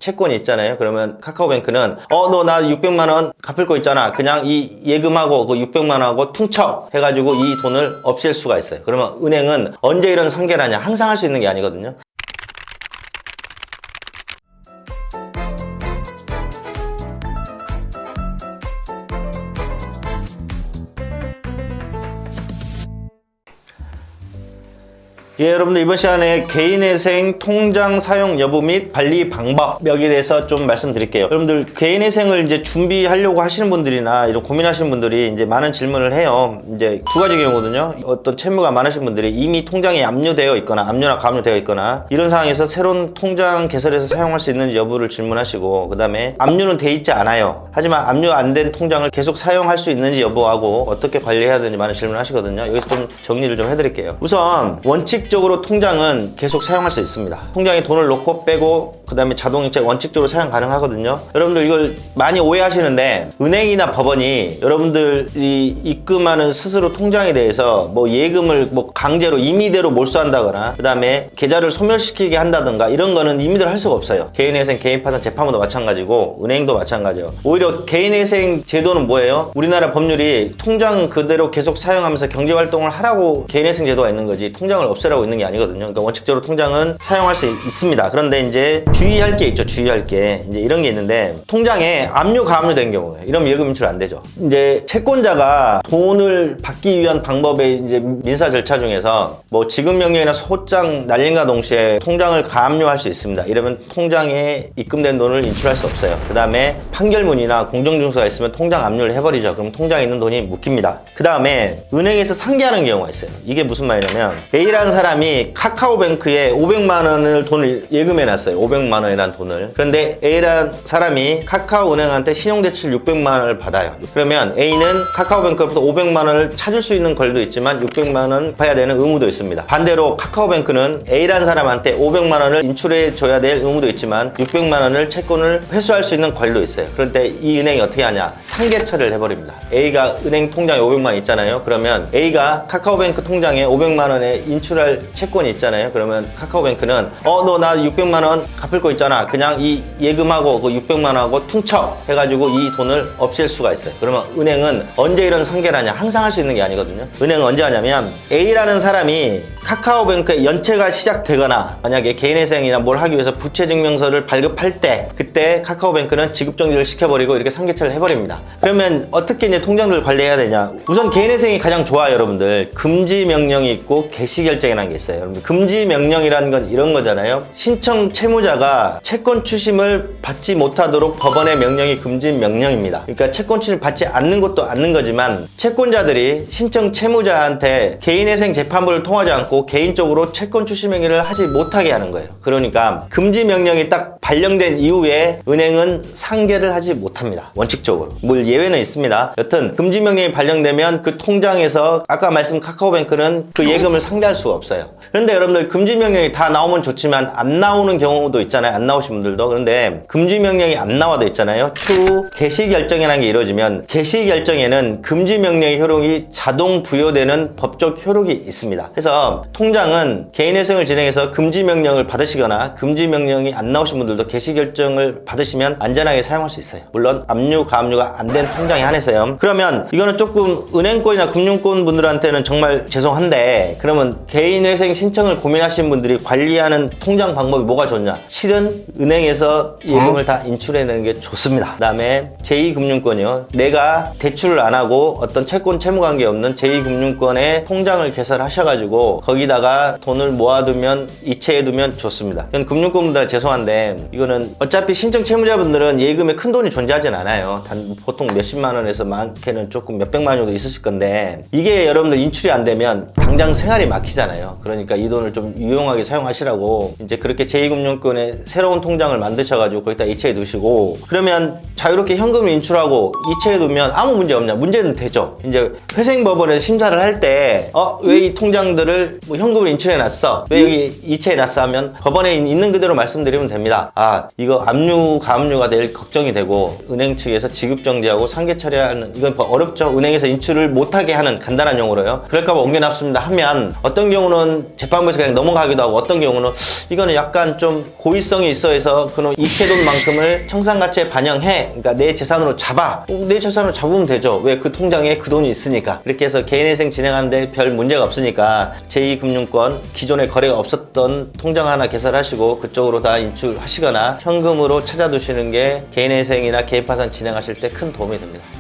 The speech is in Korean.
채권이 있잖아요. 그러면 카카오뱅크는 너 나 600만 원 갚을 거 있잖아. 그냥 이 예금하고 그 600만 원하고 퉁쳐 해가지고 이 돈을 없앨 수가 있어요. 그러면 은행은 언제 이런 상계를 하냐? 항상 할 수 있는 게 아니거든요. 예, 여러분들 이번 시간에 개인회생 통장 사용 여부 및 관리 방법 여기에 대해서 좀 말씀드릴게요. 여러분들 개인회생을 이제 준비하려고 하시는 분들이나 이런 고민하시는 분들이 이제 많은 질문을 해요. 이제 두 가지 경우거든요. 어떤 채무가 많으신 분들이 이미 통장에 압류되어 있거나 압류나 가압류되어 있거나 이런 상황에서 새로운 통장 개설해서 사용할 수 있는지 여부를 질문하시고, 그 다음에 압류는 돼 있지 않아요. 하지만 압류 안 된 통장을 계속 사용할 수 있는지 여부하고 어떻게 관리해야 되는지 많은 질문을 하시거든요. 여기서 좀 정리를 좀 해드릴게요. 우선 원칙적으로 통장은 계속 사용할 수 있습니다. 통장에 돈을 넣고 빼고 그 다음에 자동이체 원칙적으로 사용 가능하거든요. 여러분들 이걸 많이 오해하시는데, 은행이나 법원이 여러분들이 입금하는 스스로 통장에 대해서 뭐 예금을 뭐 강제로 임의대로 몰수한다거나 그 다음에 계좌를 소멸시키게 한다든가 이런 거는 임의대로 할 수가 없어요. 개인회생, 개인파산 재판부도 마찬가지고 은행도 마찬가지예요. 오히려 개인회생 제도는 뭐예요? 우리나라 법률이 통장은 그대로 계속 사용하면서 경제활동을 하라고 개인회생 제도가 있는 거지 통장을 없애라고 있는 게 아니거든요. 그러니까 원칙적으로 통장은 사용할 수 있습니다. 그런데 이제 주의할 게 있죠. 주의할 게 이제 이런 게 있는데, 통장에 압류 가압류된 경우에 이러면 예금 인출 안 되죠. 이제 채권자가 돈을 받기 위한 방법의 이제 민사 절차 중에서 뭐 지급 명령이나 소장 날림과 동시에 통장을 가압류할 수 있습니다. 이러면 통장에 입금된 돈을 인출할 수 없어요. 그 다음에 판결문이나 공정증서가 있으면 통장 압류를 해버리죠. 그럼 통장에 있는 돈이 묶입니다. 그 다음에 은행에서 상계하는 경우가 있어요. 이게 무슨 말이냐면, A라는 사람이 카카오뱅크에 500만 원을 돈을 예금해놨어요. 500만 원이라는 돈을. 그런데 A라는 사람이 카카오은행한테 신용대출 600만 원을 받아요. 그러면 A는 카카오뱅크로부터 500만 원을 찾을 수 있는 권리도 있지만 600만 원 봐야 되는 의무도 있습니다. 반대로 카카오뱅크는 A라는 사람한테 500만 원을 인출해 줘야 될 의무도 있지만 600만 원을 채권을 회수할 수 있는 권리도 있어요. 그런데 이 은행이 어떻게 하냐? 상계 처리를 해버립니다. A가 은행 통장에 500만 원 있잖아요. 그러면 A가 카카오뱅크 통장에 500만 원에 인출할 채권이 있잖아요. 그러면 카카오뱅크는 너 나 600만 원 갚을 거 있잖아. 그냥 이 예금하고 그 600만 원하고 퉁쳐 해가지고 이 돈을 없앨 수가 있어요. 그러면 은행은 언제 이런 상계를 하냐? 항상 할 수 있는 게 아니거든요. 은행은 언제 하냐면, A라는 사람이 카카오뱅크에 연체가 시작되거나 만약에 개인회생이나 뭘 하기 위해서 부채증명서를 발급할 때, 그때 카카오뱅크는 지급정지를 시켜버리고 이렇게 상계처리를 해버립니다. 그러면 어떻게 이제 통장들을 관리해야 되냐? 우선 개인회생이 가장 좋아요. 여러분들 금지명령이 있고 개시결정이라는 게 있어요. 여러분들 금지명령이라는 건 이런 거잖아요. 신청 채무자가 채권 추심을 받지 못하도록 법원의 명령이 금지명령입니다. 그러니까 채권 추심 받지 않는 것도 않는 거지만, 채권자들이 신청 채무자한테 개인회생 재판부를 통하지 않고 개인적으로 채권 추심 행위를 하지 못하게 하는 거예요. 그러니까 금지명령이 딱 발령된 이후에 은행은 상계를 하지 못합니다. 원칙적으로. 뭐 예외는 있습니다. 여튼 금지명령이 발령되면 그 통장에서 아까 말씀 카카오뱅크는 그 예금을 상대할 수가 없어요. 그런데 여러분들 금지명령이 다 나오면 좋지만 안 나오는 경우도 있잖아요. 안 나오신 분들도. 그런데 금지명령이 안 나와도 있잖아요. 추후 개시결정이라는 게 이루어지면 개시결정에는 금지명령의 효력이 자동 부여되는 법적 효력이 있습니다. 그래서 통장은 개인회생을 진행해서 금지명령을 받으시거나 금지명령이 안 나오신 분들도 개시결정을 받으시면 안전하게 사용할 수 있어요. 물론 압류, 가압류가 안 된 통장에 한해서요. 그러면 이거는 조금 은행권이나 금융권 분들한테는 정말 죄송한데, 그러면 개인회생 신청을 고민하시는 분들이 관리하는 통장 방법이 뭐가 좋냐? 실은 은행에서 예금을 다 인출해내는 게 좋습니다. 그 다음에 제2금융권이요. 내가 대출을 안 하고 어떤 채권 채무관계 없는 제2금융권에 통장을 개설하셔가지고 거기다가 돈을 모아두면, 이체해두면 좋습니다. 이건 금융권분들 죄송한데, 이거는 어차피 신청 채무자분들은 예금에 큰 돈이 존재하진 않아요. 보통 몇십만 원에서 많게는 조금 몇백만 원 정도 있으실 건데, 이게 여러분들 인출이 안 되면 당장 생활이 막히잖아요. 그러니까 이 돈을 좀 유용하게 사용하시라고 이제 그렇게 제2금융권에 새로운 통장을 만드셔가지고 거기다 이체해 두시고, 그러면 자유롭게 현금을 인출하고 이체해 두면 아무 문제 없냐? 문제는 되죠. 이제 회생법원에서 심사를 할 때 왜 이 통장들을 뭐 현금을 인출해 놨어? 왜 여기 이체해 놨어? 하면 법원에 있는 그대로 말씀드리면 됩니다. 아 이거 압류 가압류가 될 걱정이 되고 은행 측에서 지급 정지하고 상계 처리하는 이건 어렵죠. 은행에서 인출을 못하게 하는 간단한 용어로요. 그럴까봐 옮겨놨습니다 하면 어떤 경우는 재판부에서 그냥 넘어가기도 하고 어떤 경우는 이거는 약간 좀 고의성이 있어 해서 그놈 이체돈만큼을 청산가치에 반영해. 그러니까 내 재산으로 잡아. 내 재산으로 잡으면 되죠. 왜? 그 통장에 그 돈이 있으니까. 이렇게 해서 개인회생 진행하는데 별 문제가 없으니까 제2금융권 기존에 거래가 없었던 통장 하나 개설하시고 그쪽으로 다 인출하시거나 현금으로 찾아두시는 게 개인회생이나 개인파산 진행하실 때 큰 도움이 됩니다.